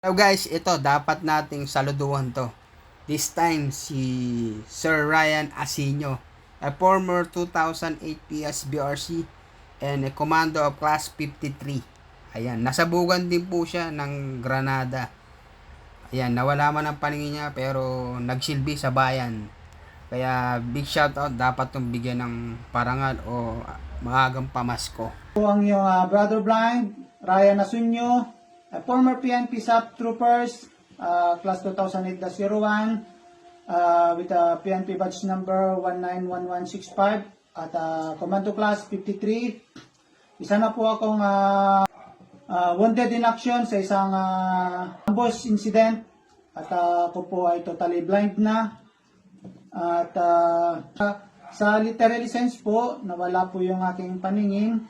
So guys, ito dapat nating saluduhan to. This time si Sir Ryan Asinio, a former 2008 PSBRC and a commando of Class 53. Ayan, nasabugan din po siya ng Granada. Ayan, nawala man ang paningin niya pero nagsilbi sa bayan. Kaya big shout out, dapat tong bigyan ng parangal o maagang pamasko. Po ang iyong Brother Blind, Ryan Asunyo, former PNP SAP Troopers, class 2008-01, with PNP badge number 191165 at Commando Class 53. Isa na po akong wounded in action sa isang ambush incident at ako po ay totally blind na. At sa literary sense po, nawala po yung aking paningin.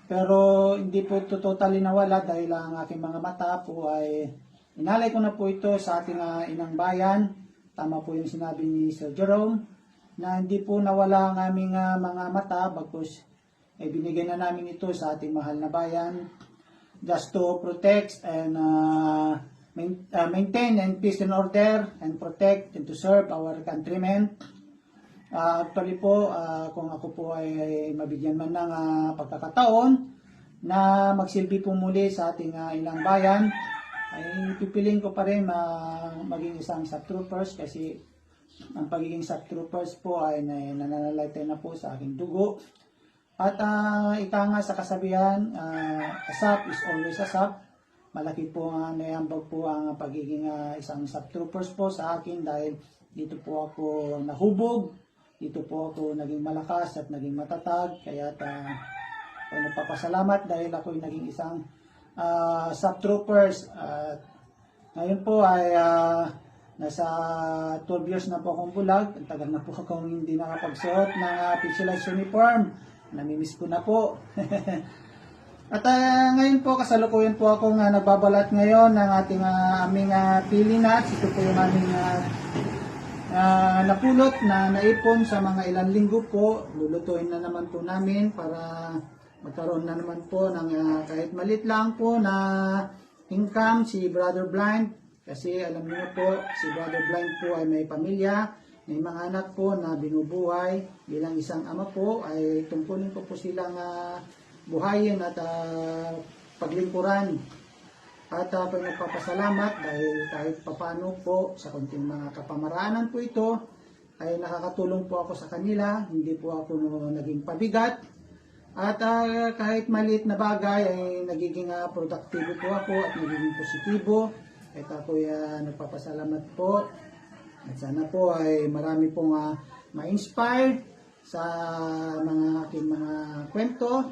Pero hindi po ito totally nawala dahil ang aking mga mata po ay inalay ko na po ito sa ating inang bayan. Tama po yung sinabi ni Sir Jerome na hindi po nawala ang aming mga mata bagkus binigay na namin ito sa ating mahal na bayan just to protect and maintain and peace and order and protect and to serve our countrymen. Actually po, kung ako po ay mabigyan man ng pagkakataon na magsilbi po muli sa ating ilang bayan, ay pipiling ko pa rin maging isang SAP troopers kasi ang pagiging SAP troopers po ay nananalaytay na po sa aking dugo. At ika nga sa kasabihan, a SAP is always a SAP. Malaki po naiambag po ang pagiging isang SAP troopers po sa akin dahil dito po ako nahubog. Dito po ako naging malakas at naging matatag. Kaya ako nagpapasalamat dahil ako naging isang SAP troopers. At ngayon po ay nasa 12 years na po akong bulag. Ang tagal na po akong hindi nakapagsuot ng pixelized uniform. Namimiss ko na po. At ngayon po kasalukuyan po akong nagbabalat ngayon ng ating aming pili nuts. Ito po yung aming napulot na naipon sa mga ilang linggo po. Lulutuin na naman po namin para magkaroon na naman po ng kahit malit lang po na income si Brother Blind. Kasi alam niyo po, si Brother Blind po ay may pamilya, may mga anak po na binubuhay. Bilang isang ama po ay tungkulin ko po silang buhayin at paglingkuran. At ako nagpapasalamat dahil kahit papano po sa konting mga kapamaraanan po ito ay nakakatulong po ako sa kanila. Hindi po ako naging pabigat. At kahit maliit na bagay ay nagiging produktibo po ako at nagiging positibo. At ako nagpapasalamat po. At sana po ay marami pong ma-inspired sa mga aking mga kwento.